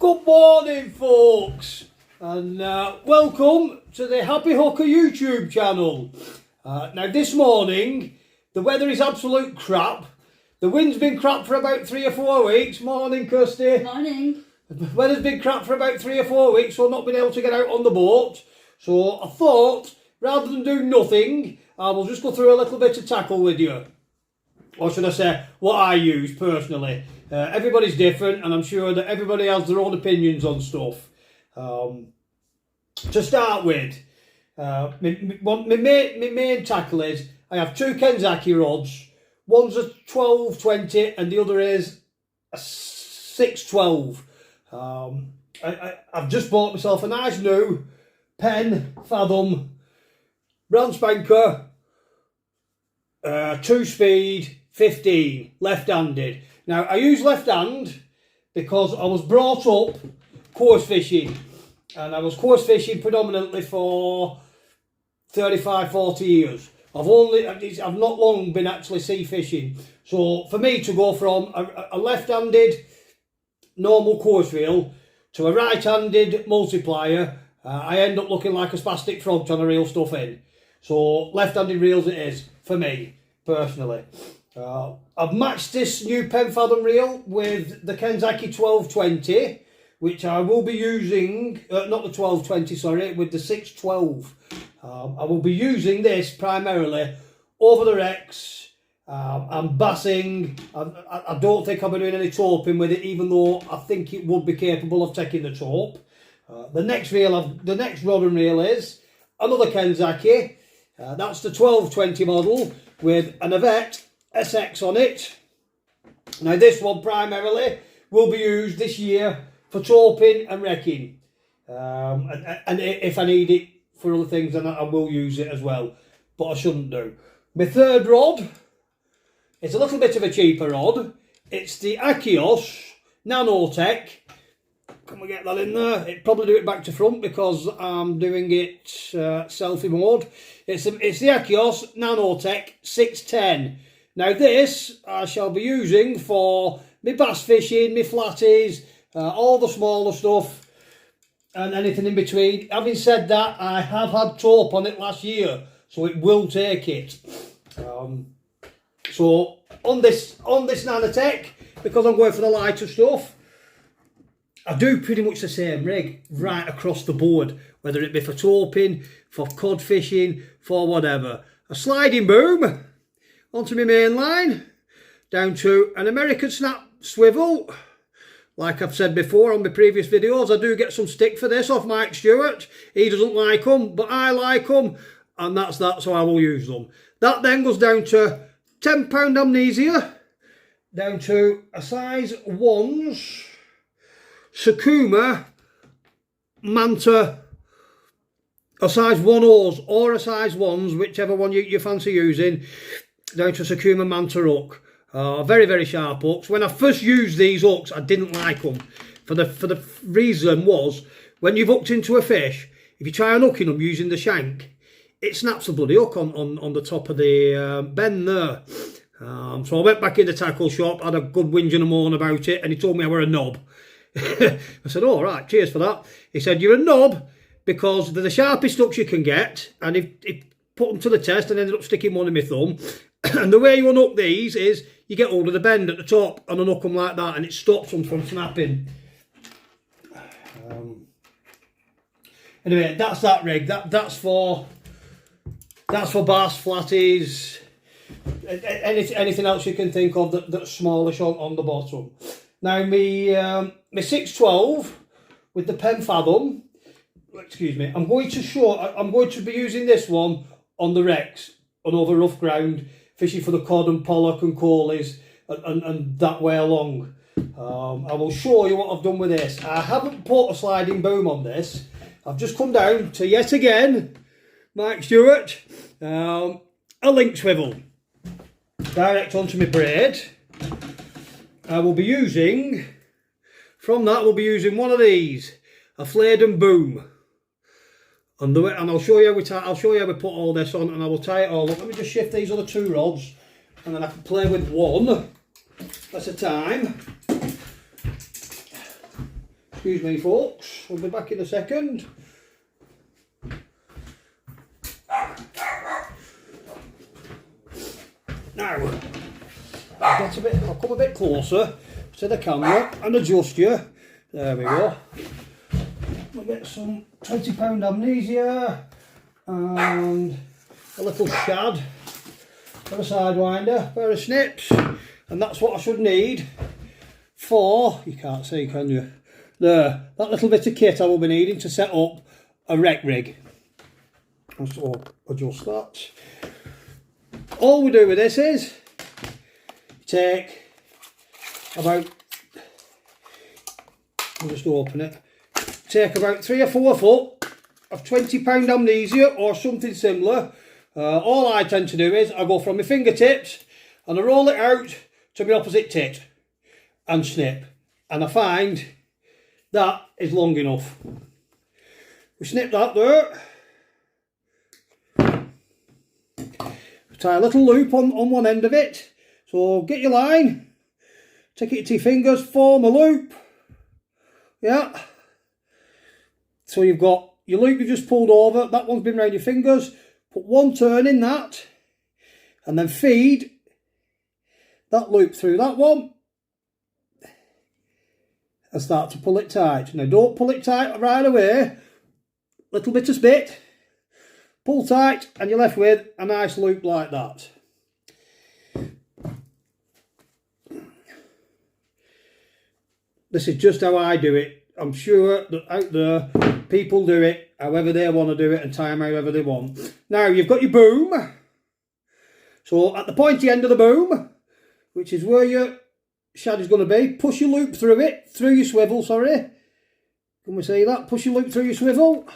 Good morning, folks, and welcome to the Happy Hooker YouTube channel. Now this morning the weather is absolute crap. The wind's been crap for about 3 or 4 weeks. Morning, Kirsty. Morning. The weather's been crap for about 3 or 4 weeks, so I've not been able to get out on the boat. So I thought, rather than do nothing, I will just go through a little bit of tackle with you. Or should I say, what I use personally. Everybody's different, and I'm sure that everybody has their own opinions on stuff. To start with, my main tackle is, I have two Kenzaki rods. One's a 12-20 and the other is a 6-12. I've just bought myself a nice new Pen Fathom brand spanker 2-speed 15 left-handed. Now I use left hand because I was brought up coarse fishing, and I was coarse fishing predominantly for 35-40 years. I've not long been actually sea fishing, so for me to go from a left-handed normal coarse reel to a right-handed multiplier, I end up looking like a spastic frog trying to reel stuff in. So left-handed reels it is for me personally. I've matched this new Pen Fathom reel with the Kenzaki 12-20, which I will be using, not the 12-20, sorry, with the 6-12. I will be using this primarily over the wrecks. I'm bassing. I don't think I'll be doing any taupe with it, even though I think it would be capable of taking the taupe. The next rod and reel is another Kenzaki. That's the 12-20 model with an Avette SX on it. Now this one primarily will be used this year for tauping and wrecking, and if I need it for other things, then I will use it as well, but I shouldn't do. My third rod is a little bit of a cheaper rod. It's the Achios Nanotech. Can we get that in there? It'd probably do it back to front because I'm doing it selfie mode. It's the Achios Nanotech 610. Now this I shall be using for my bass fishing, my flatties, all the smaller stuff and anything in between. Having said that, I have had taupe on it last year, so it will take it. So on this Nanotech, because I'm going for the lighter stuff, I do pretty much the same rig right across the board, whether it be for tauping, for cod fishing, for whatever. A sliding boom onto my main line, down to an American snap swivel. Like I've said before on my previous videos, I do get some stick for this off Mike Stewart. He doesn't like them, but I like them, and that's that, so I will use them. That then goes down to 10 pound amnesia, down to a size 1's Sakuma Manta, a size 1/0's or a size 1's, whichever one you fancy using, down to Sakuma Manta hook. Very, very sharp hooks. When I first used these hooks, I didn't like them. For the reason was, when you've hooked into a fish, if you try and hooking them using the shank, it snaps the bloody hook on the top of the bend there. So I went back in the tackle shop, had a good whinge and a moan about it, and he told me I were a knob. I said, oh, right, cheers for that. He said, you're a knob because they're the sharpest hooks you can get, and he put them to the test and ended up sticking one in my thumb. And the way you unhook these is you get hold of the bend at the top and unhook them like that, and it stops them from snapping. Anyway, that's that rig. That's for bass, flatties, anything else you can think of that's smallish on the bottom. Now my 6-12 with the Pen Fathom, excuse me, I'm going to be using this one on the wrecks and over rough ground, fishing for the cod and pollock and coalies and that way along. I will show you what I've done with this. I haven't put a sliding boom on this. I've just come down to, yet again, Mike Stewart, a link swivel direct onto my braid. I will be using, from that we'll be using one of these, a flayed and boom. And I'll show you how we put all this on, and I will tie it all up. Let me just shift these other two rods, and then I can play with one at a time. Excuse me folks, we'll be back in a second. Now, I'll come a bit closer to the camera and adjust you. There we go. We'll get some £20 amnesia and a little shad for a sidewinder, pair of snips, and that's what I should need for, you can't see can you, there, that little bit of kit I will be needing to set up a wreck rig. So adjust that. All we do with this is take about, I'll just open it, take about 3 or 4 foot of £20 amnesia or something similar. All I tend to do is I go from my fingertips and I roll it out to my opposite tit and snip, and I find that is long enough. We snip that there, tie a little loop on one end of it, so get your line, take it to your fingers, form a loop, yeah, so you've got your loop you just pulled over, that one's been round your fingers, put one turn in that, and then feed that loop through that one, and start to pull it tight. Now don't pull it tight right away, little bit of spit, pull tight, and you're left with a nice loop like that. This is just how I do it. I'm sure that out there people do it however they want to do it and tie them however they want. Now you've got your boom. So at the pointy end of the boom, which is where your shad is going to be, push your loop through it, through your swivel, sorry. Can we see that? Push your loop through your swivel.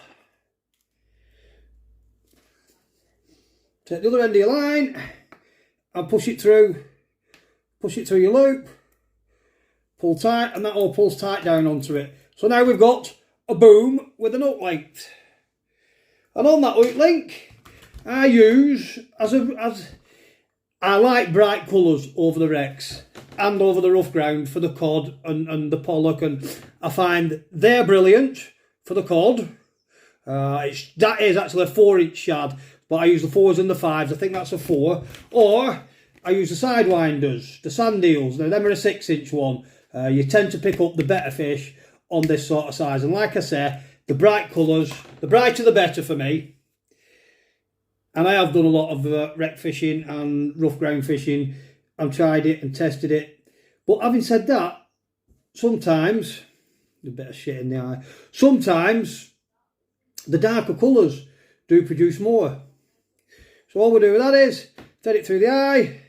Take the other end of your line and push it through your loop. Pull tight, and that all pulls tight down onto it. So now we've got a boom with an hook length. And on that hook link, I use, I like bright colours over the wrecks and over the rough ground for the cod and the pollock, and I find they're brilliant for the cod. That is actually a 4-inch shad, but I use the 4s and the 5s, I think that's a 4. Or I use the sidewinders, the sand eels, now them are a 6-inch one. You tend to pick up the better fish on this sort of size, and like I say, the bright colours, the brighter the better for me. And I have done a lot of wreck fishing and rough ground fishing and tried it and tested it, but having said that, sometimes a bit of shit in the eye, sometimes the darker colours do produce more. So all we do with that is take it through the eye,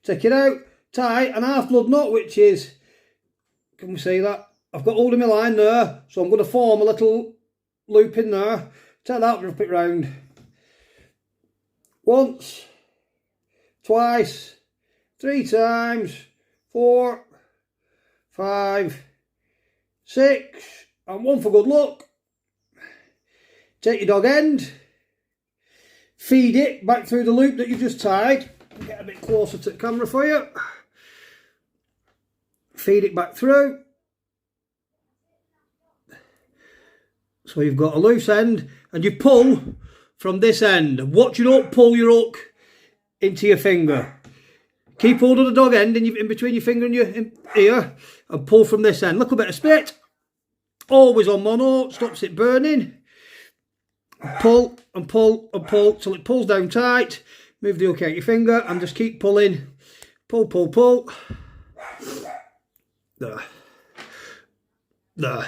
take it out, tie an half blood knot, which is, can we see that? I've got hold of my line there, so I'm going to form a little loop in there, take that, wrap it round. Once, twice, 3 times, 4, 5, 6, and 1 for good luck. Take your dog end, feed it back through the loop that you've just tied. Get a bit closer to the camera for you. Feed it back through. So you've got a loose end, and you pull from this end. Watch you don't pull your hook into your finger. Keep hold of the dog end in between your finger and your ear, and pull from this end. Little bit of spit. Always on mono, stops it burning. Pull and pull and pull till it pulls down tight. Move the hook out your finger and just keep pulling. Pull, pull, pull. There. There.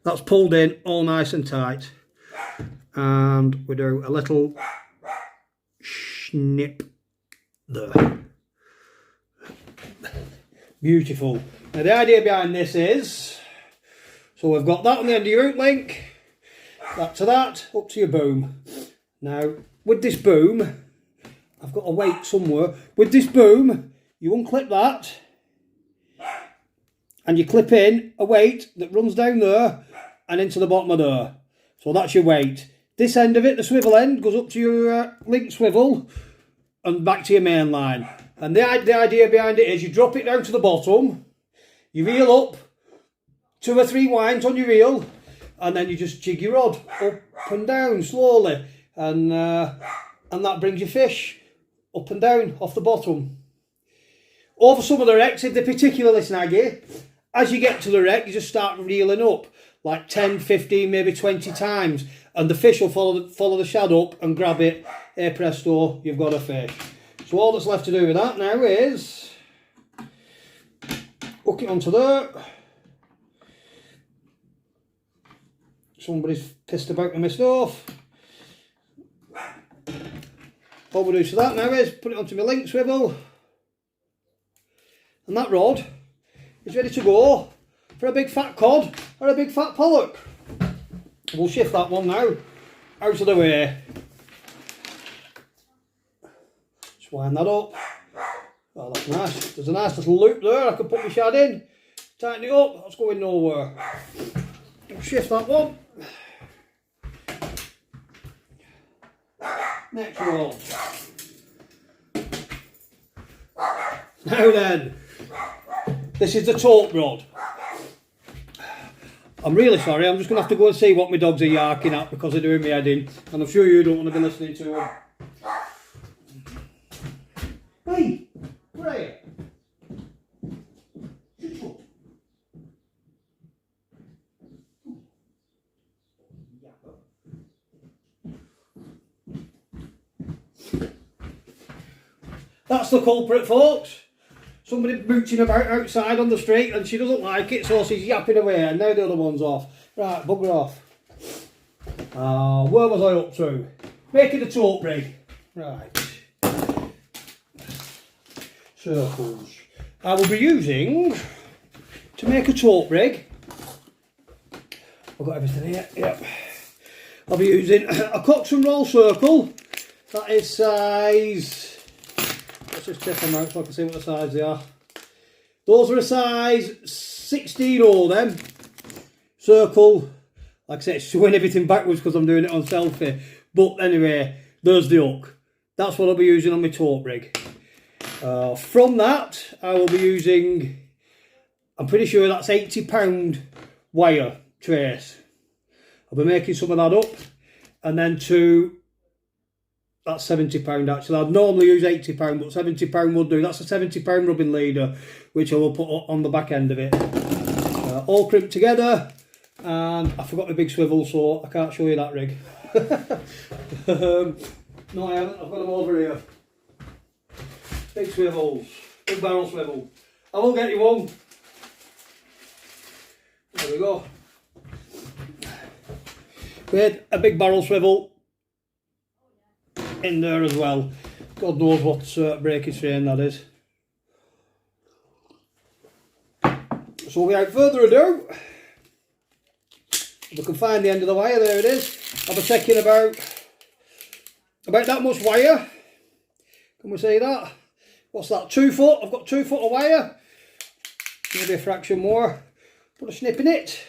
That's pulled in all nice and tight. And we do a little snip there. Beautiful. Now the idea behind this is, so we've got that on the end of your hook link, that to that, up to your boom. Now with this boom, I've got a weight somewhere. With this boom, you unclip that and you clip in a weight that runs down there and into the bottom of there. So that's your weight. This end of it, the swivel end, goes up to your link swivel and back to your main line. And the idea behind it is you drop it down to the bottom, you reel up 2 or 3 winds on your reel, and then you just jig your rod up and down slowly, and that brings your fish up and down off the bottom. Over some of the wrecks, if they're particularly snaggy, as you get to the wreck, you just start reeling up like 10, 15, maybe 20 times, and the fish will follow the shad up and grab it. Hey presto, you've got a fish. So all that's left to do with that now is hook it onto there. Somebody's pissed about my stuff. All we do to that now is put it onto my link swivel, and that rod is ready to go for a big fat cod or a big fat pollock. We'll shift that one now out of the way. Just wind that up. Oh, that's nice. There's a nice little loop there. I can put my shad in, tighten it up. That's going nowhere. We'll shift that one. Next one. Now then, this is the Taut rod. I'm really sorry, I'm just going to have to go and see what my dogs are yarking at because they're doing me head in, and I'm sure you don't want to be listening to them. Hey, where are you? That's the culprit, folks. Somebody mooching about outside on the street and she doesn't like it, so she's yapping away, and now the other one's off. Right, bugger off. Where was I up to? Making a Taut rig. Right. Circles. I will be using, to make a Taut rig, I've got everything here, yep. I'll be using a Cox and Roll circle. That is size... Let's just check them out so I can see what the size they are. Those are a size 16 them. Circle. Like I said, it's showing everything backwards because I'm doing it on selfie. But anyway, there's the hook. That's what I'll be using on my Taut rig. From that, I will be using, I'm pretty sure that's £80 wire trace. I'll be making some of that up. And then that's £70 actually. I'd normally use £80, but £70 will do. That's a £70 rubbing leader, which I will put on the back end of it. All crimped together, and I forgot my big swivel, so I can't show you that rig. No, I haven't. I've got them over here. Big swivels, big barrel swivel. I will get you one. There we go. We had a big barrel swivel in there as well. God knows what breakage strain that is. So without further ado, if we can find the end of the wire, there it is. I'll be taking about that much wire. Can we see that? What's that, 2 foot? I've got 2 foot of wire. Maybe a fraction more. Put a snip in it.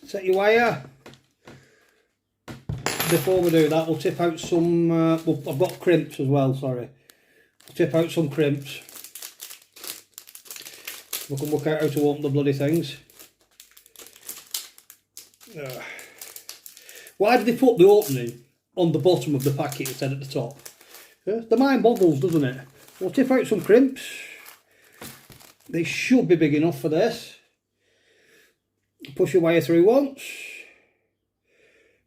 Set your wire. Before we do that, we'll tip out some, well, I've got crimps as well, sorry. I'll tip out some crimps. We can work out how to open the bloody things. Why did they put the opening on the bottom of the packet instead at the top? The mind boggles, doesn't it? We'll tip out some crimps. They should be big enough for this. Push your wire through once.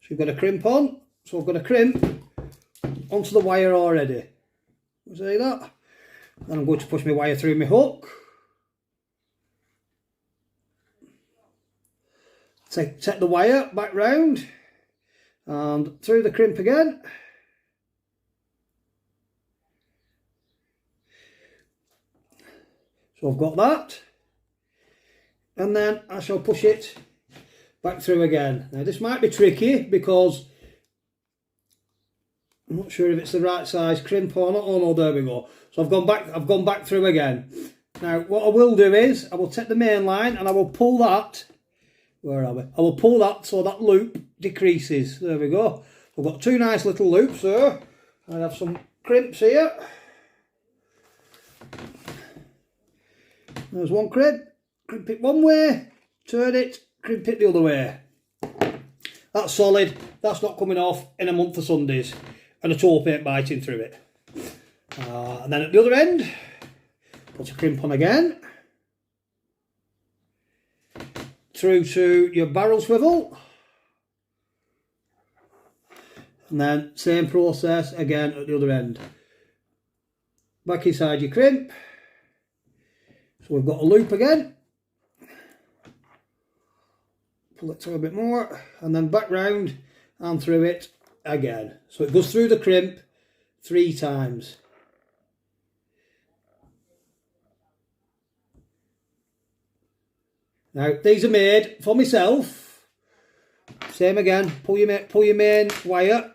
So you've got a crimp on. So I've got a crimp onto the wire already. You see that? Then I'm going to push my wire through my hook. Take the wire back round and through the crimp again. So I've got that. And then I shall push it back through again. Now this might be tricky because I'm not sure if it's the right size crimp or not. Oh no, there we go. So I've gone back through again. Now what I will do is I will take the main line and I will pull that. Where are we? I will pull that so that loop decreases. There we go. I've got 2 nice little loops there. I have some crimps here. There's one crimp it one way, turn it, crimp it the other way. That's solid, that's not coming off in a month for Sundays, and a taupe ain't biting through it. And then at the other end, put a crimp on again, through to your barrel swivel, and then same process again at the other end. Back inside your crimp, so we've got a loop again, pull it through a bit more, and then back round and through it again. So it goes through the crimp 3 times. Now these are made for myself. Same again, pull your main wire.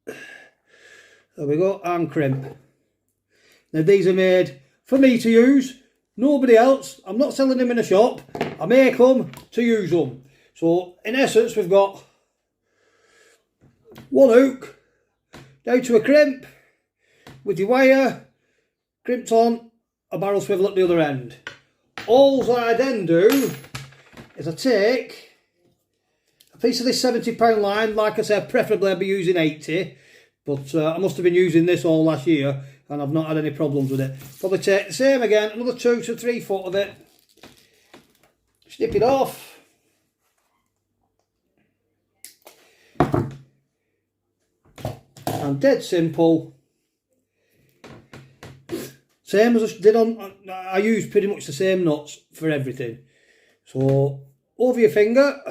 There we go, and crimp. Now these are made for me to use, nobody else. I'm not selling them in a shop. I make them to use them. So in essence, we've got one hook down to a crimp with your wire crimped on, a barrel swivel at the other end. All I then do is I take a piece of this £70 line. Like I said, preferably I'd be using 80, but I must have been using this all last year and I've not had any problems with it. Probably take the same again, another 2 to 3 foot of it, snip it off, and dead simple. Same as I did on, I use pretty much the same nuts for everything. So over your finger,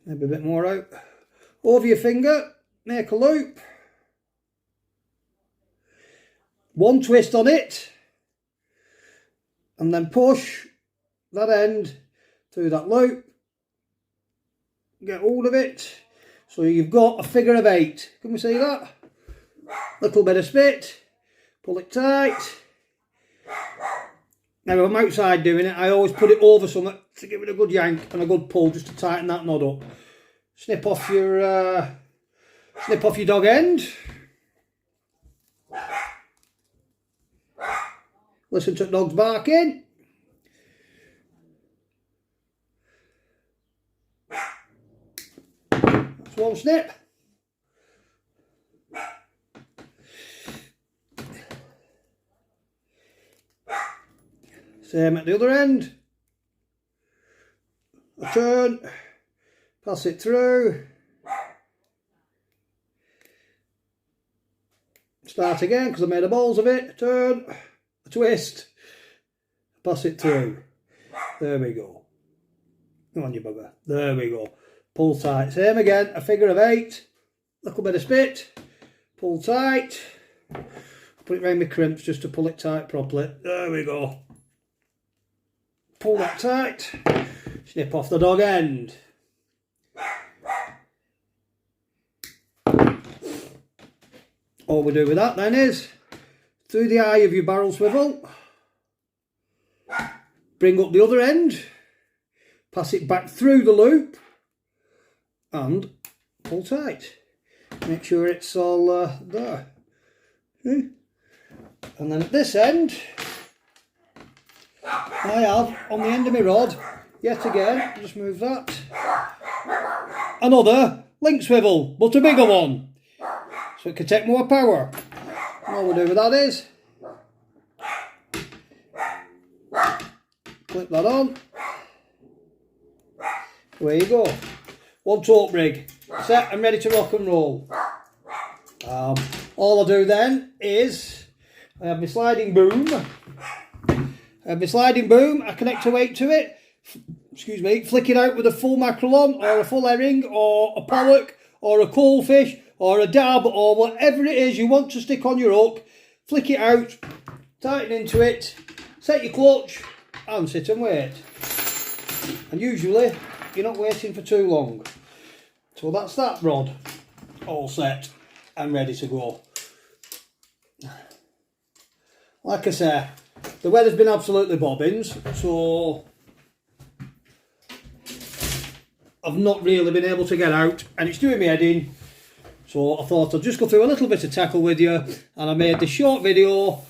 maybe a bit more out, over your finger, make a loop, one twist on it, and then push that end through that loop, get hold of it, so you've got a figure of 8. Can we see that? Little bit of spit. Pull it tight. Now if I'm outside doing it, I always put it over something to give it a good yank and a good pull just to tighten that knot up. Snip off your dog end. Listen to the dogs barking. That's one snip. Same at the other end. A turn, pass it through, start again because I made a balls of it, turn, a twist, pass it through. There we go. Come on you bugger. There we go. Pull tight. Same again, a figure of 8, little bit of spit, pull tight, put it around my crimps just to pull it tight properly. There we go. Pull that tight, snip off the dog end. All we do with that then is, through the eye of your barrel swivel, bring up the other end, pass it back through the loop, and pull tight. Make sure it's all there. And then at this end, I have, on the end of my rod, yet again, just move that, another link swivel, but a bigger one, so it can take more power. And all we do with that is, clip that on, there you go, one taupe rig, set and ready to rock and roll. All I do then is, I have my sliding boom, I connect a weight to it, excuse me, flick it out with a full mackerel on, or a full herring, or a pollock, or a coalfish, or a dab, or whatever it is you want to stick on your hook. Flick it out, tighten into it, set your clutch, and sit and wait. And usually, you're not waiting for too long. So that's that rod, all set and ready to go. Like I say, the weather's been absolutely bobbins, so I've not really been able to get out, and it's doing me head in. So I thought I'd just go through a little bit of tackle with you, and I made this short video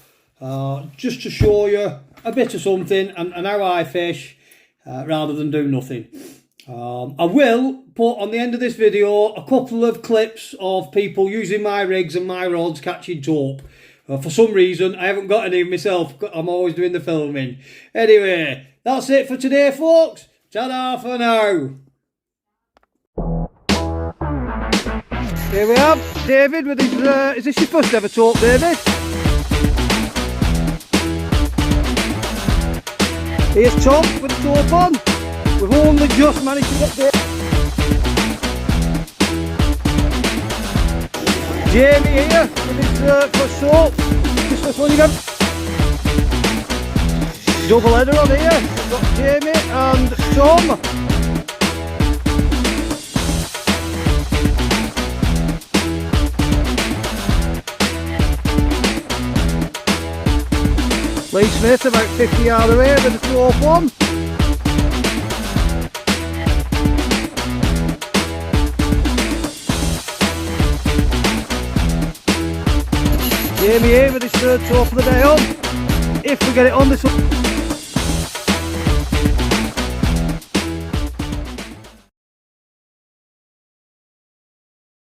just to show you a bit of something and how I fish rather than do nothing. I will put on the end of this video a couple of clips of people using my rigs and my rods catching taupe. For some reason, I haven't got any myself. I'm always doing the filming. Anyway, that's it for today, folks. Ta-da for now. Here we have David with his, is this your first ever taupe, David? Here's Tom with the taupe on. We've only just managed to get there. Jamie here with his first taupe. This first one again. Double header on here. We've got Jamie and Tom. Lee Smith about 50 yards away with the taupe one. Jamie here with his third taupe of the day on. If we get it on this one.